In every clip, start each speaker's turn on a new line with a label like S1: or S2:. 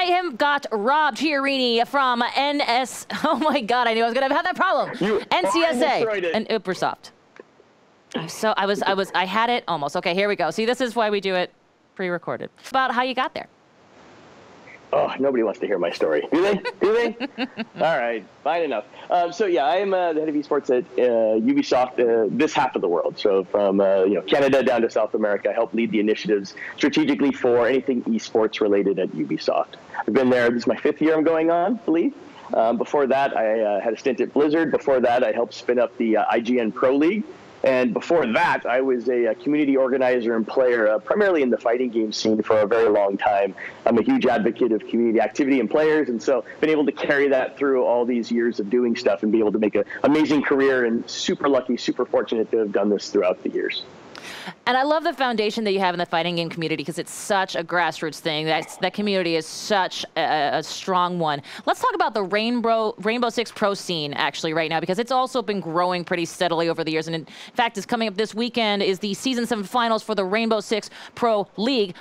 S1: I have got Rob Chiarini from NS. Oh my God, I knew I was gonna have that problem. NCSA and Ubisoft. So I had it almost. Okay, here we go. See, this is why we do it pre-recorded. About how you got there.
S2: Oh, nobody wants to hear my story. Do they? Do they? All right, fine enough. So yeah, I am the head of esports at Ubisoft, this half of the world. So from Canada down to South America, I help lead the initiatives strategically for anything esports related at Ubisoft. I've been there. This is my 5th year I'm going on, I believe. Before that, I had a stint at Blizzard. Before that, I helped spin up the IGN Pro League. And before that, I was a community organizer and player, primarily in the fighting game scene for a very long time. I'm a huge advocate of community activity and players, and so been able to carry that through all these years of doing stuff and be able to make an amazing career, and super lucky, super fortunate to have done this throughout the years.
S1: And I love the foundation that you have in the fighting game community, because it's such a grassroots thing. That community is such a strong one. Let's talk about the Rainbow Six Pro scene actually right now, because it's also been growing pretty steadily over the years. And in fact, it's coming up this weekend is the Season 7 finals for the Rainbow Six Pro League.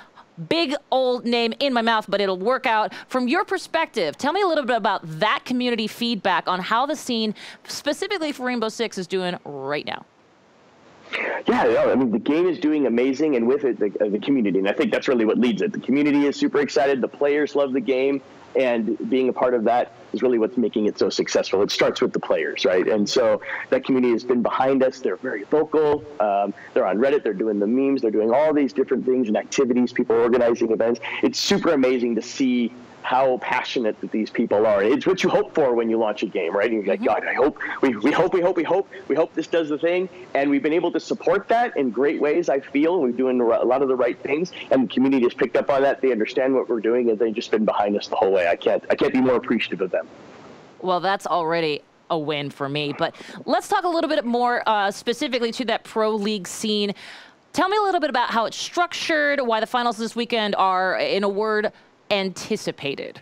S1: Big old name in my mouth, but it'll work out. From your perspective, tell me a little bit about that community feedback on how the scene, specifically for Rainbow Six, is doing right now.
S2: Yeah, I mean, the game is doing amazing, and with it, the community. And I think that's really what leads it. The community is super excited. The players love the game, and being a part of that is really what's making it so successful. It starts with the players, right? And so that community has been behind us. They're very vocal. They're on Reddit. They're doing the memes. They're doing all these different things and activities. People are organizing events. It's super amazing to see how passionate that these people are. It's what you hope for when you launch a game, right? And you're like, God, I hope, we hope this does the thing. And we've been able to support that in great ways, I feel. We're doing a lot of the right things, and the community has picked up on that. They understand what we're doing, and they've just been behind us the whole way. I can't be more appreciative of them.
S1: Well, that's already a win for me. But let's talk a little bit more specifically to that pro league scene. Tell me a little bit about how it's structured, why the finals this weekend are, in a word, anticipated.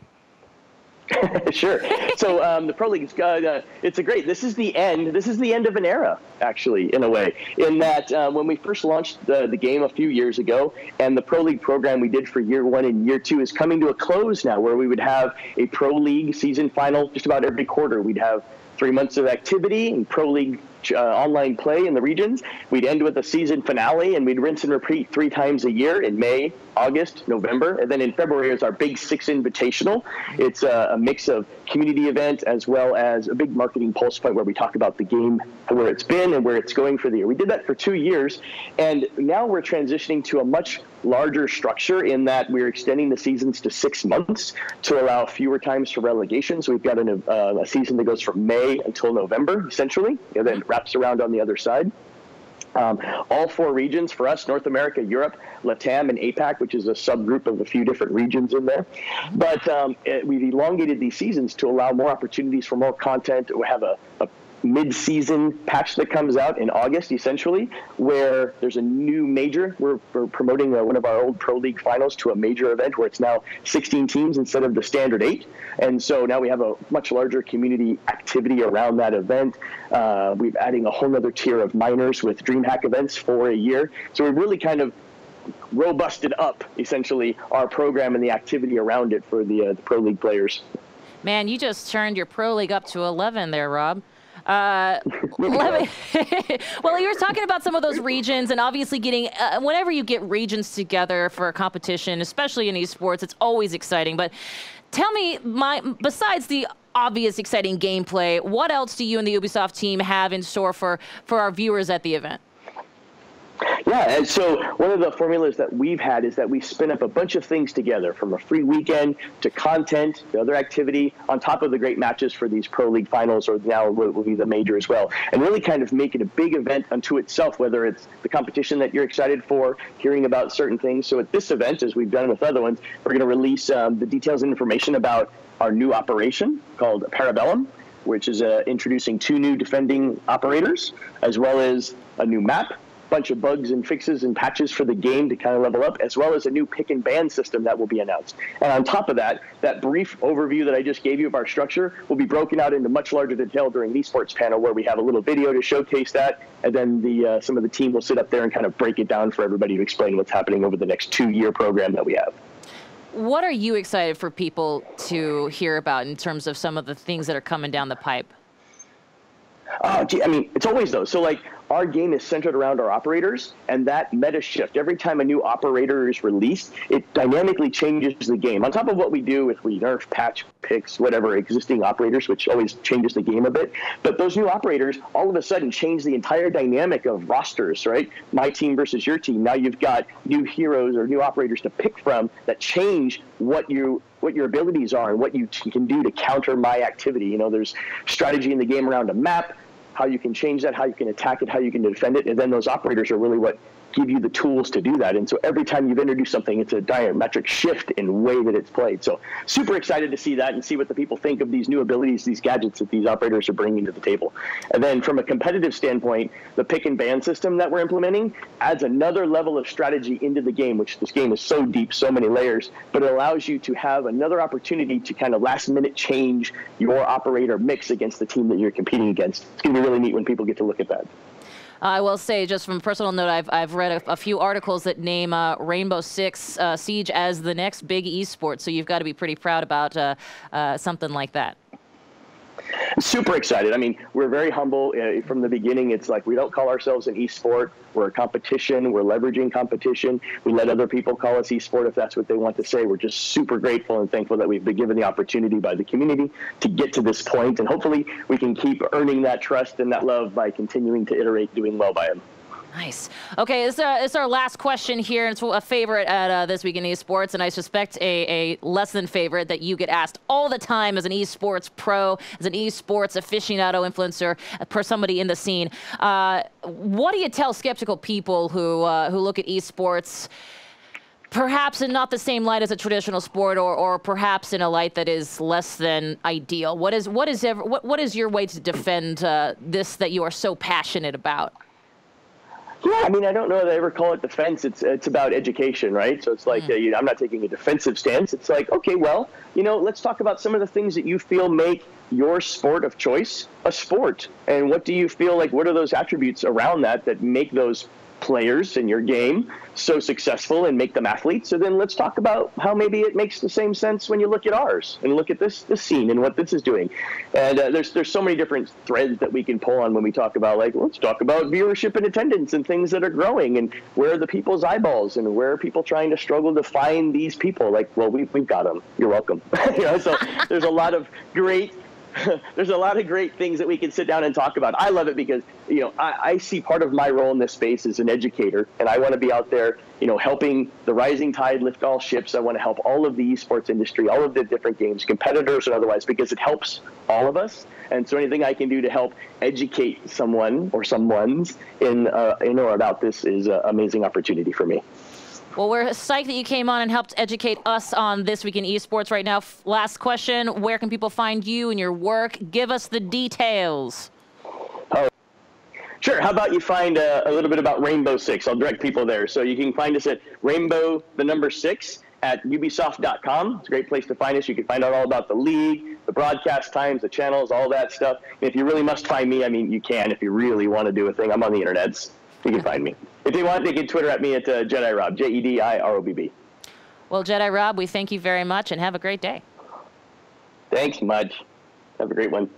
S2: Sure. So the Pro League, it's a great, this is the end of an era, actually, in a way, in that when we first launched the game a few years ago, and the Pro League program we did for year 1 and year 2 is coming to a close now, where we would have a Pro League season final just about every quarter. We'd have 3 months of activity and Pro League online play in the regions. We'd end with a season finale, and we'd rinse and repeat 3 times a year in May, August, November, and then in February is our Big Six Invitational. It's a mix of community event as well as a big marketing pulse point where we talk about the game, where it's been and where it's going for the year. We did that for 2 years, and now we're transitioning to a much larger structure in that we're extending the seasons to 6 months to allow fewer times for relegation. So we've got a season that goes from May until November, essentially, and then wraps around on the other side. All 4 regions for us, North America, Europe, LATAM, and APAC, which is a subgroup of a few different regions in there. But we've elongated these seasons to allow more opportunities for more content. We have a mid-season patch that comes out in August, essentially, where there's a new major. We're promoting one of our old Pro League finals to a major event where it's now 16 teams instead of the standard 8. And so now we have a much larger community activity around that event. We're adding a whole other tier of minors with DreamHack events for a year. So we've really kind of robusted up, essentially, our program and the activity around it for the Pro League players.
S1: Man, you just turned your Pro League up to 11 there, Rob. Well, you were talking about some of those regions, and obviously getting, whenever you get regions together for a competition, especially in esports, it's always exciting. But tell me, besides the obvious exciting gameplay, what else do you and the Ubisoft team have in store for our viewers at the event?
S2: Yeah, and so one of the formulas that we've had is that we spin up a bunch of things together, from a free weekend to content to other activity, on top of the great matches for these Pro League finals, or now what will be the major as well, and really kind of make it a big event unto itself, whether it's the competition that you're excited for, hearing about certain things. So at this event, as we've done with other ones, we're going to release the details and information about our new operation called Parabellum, which is introducing 2 new defending operators, as well as a new map, bunch of bugs and fixes and patches for the game to kind of level up, as well as a new pick and ban system that will be announced. And on top of that, that brief overview that I just gave you of our structure will be broken out into much larger detail during the Esports panel, where we have a little video to showcase that, and then some of the team will sit up there and kind of break it down for everybody to explain what's happening over the next 2-year program that we have.
S1: What are you excited for people to hear about in terms of some of the things that are coming down the pipe?
S2: Oh, gee, I mean, it's always those. So, like, our game is centered around our operators, and that meta shift, every time a new operator is released, it dynamically changes the game. On top of what we do if we nerf, patch, picks, whatever, existing operators, which always changes the game a bit. But those new operators all of a sudden change the entire dynamic of rosters, right? My team versus your team. Now you've got new heroes or new operators to pick from that change what your abilities are and what you can do to counter my activity. You know, there's strategy in the game around a map, how you can change that, how you can attack it, how you can defend it, and then those operators are really what give you the tools to do that. And so every time you've introduced something, it's a diametric shift in the way that it's played. So super excited to see that and see what the people think of these new abilities, these gadgets that these operators are bringing to the table. And then from a competitive standpoint, the pick and ban system that we're implementing adds another level of strategy into the game, which this game is so deep, so many layers, but it allows you to have another opportunity to kind of last minute change your operator mix against the team that you're competing against. It's going to be really neat when people get to look at that.
S1: I will say, just from a personal note, I've read a few articles that name Rainbow Six Siege as the next big esport, so you've got to be pretty proud about something like that.
S2: Super excited. I mean, we're very humble from the beginning. It's like we don't call ourselves an esport. We're a competition. We're leveraging competition. We let other people call us esport if that's what they want to say. We're just super grateful and thankful that we've been given the opportunity by the community to get to this point, and hopefully we can keep earning that trust and that love by continuing to iterate, doing well by them.
S1: Nice. Okay, it's our last question here. It's a favorite at This Week in Esports, and I suspect a less than favorite that you get asked all the time as an esports pro, as an esports aficionado influencer, per somebody in the scene. What do you tell skeptical people who look at esports perhaps in not the same light as a traditional sport, or perhaps in a light that is less than ideal? What is your way to defend this that you are so passionate about?
S2: Yeah, I mean, I don't know that I ever call it defense. It's about education, right? So it's like, I'm not taking a defensive stance. It's like, okay, well, let's talk about some of the things that you feel make your sport of choice a sport. And what do you feel like, what are those attributes around that make those players in your game so successful and make them athletes? So then let's talk about how maybe it makes the same sense when you look at ours and look at this scene and what this is doing. And there's so many different threads that we can pull on when we talk about, like, let's talk about viewership and attendance and things that are growing, and where are the people's eyeballs, and where are people trying to struggle to find these people? Like, well, we've got them. You're welcome. So there's a lot of great things that we can sit down and talk about. I love it because, I see part of my role in this space as an educator, and I want to be out there, helping the rising tide lift all ships. I want to help all of the esports industry, all of the different games, competitors and otherwise, because it helps all of us. And so anything I can do to help educate someone or someone's in or about this is an amazing opportunity for me.
S1: Well, we're psyched that you came on and helped educate us on This Week in Esports right now. Last question, where can people find you and your work? Give us the details.
S2: Oh, sure. How about you find a little bit about Rainbow Six? I'll direct people there. So you can find us at Rainbow6 at Ubisoft.com. It's a great place to find us. You can find out all about the league, the broadcast times, the channels, all that stuff. And if you really must find me, I mean, you can if you really want to do a thing. I'm on the internets. You can find me. If they want, they can Twitter at me at Jedi Rob, JEDIROBB.
S1: Well, Jedi Rob, we thank you very much and have a great day.
S2: Thanks much. Have a great one.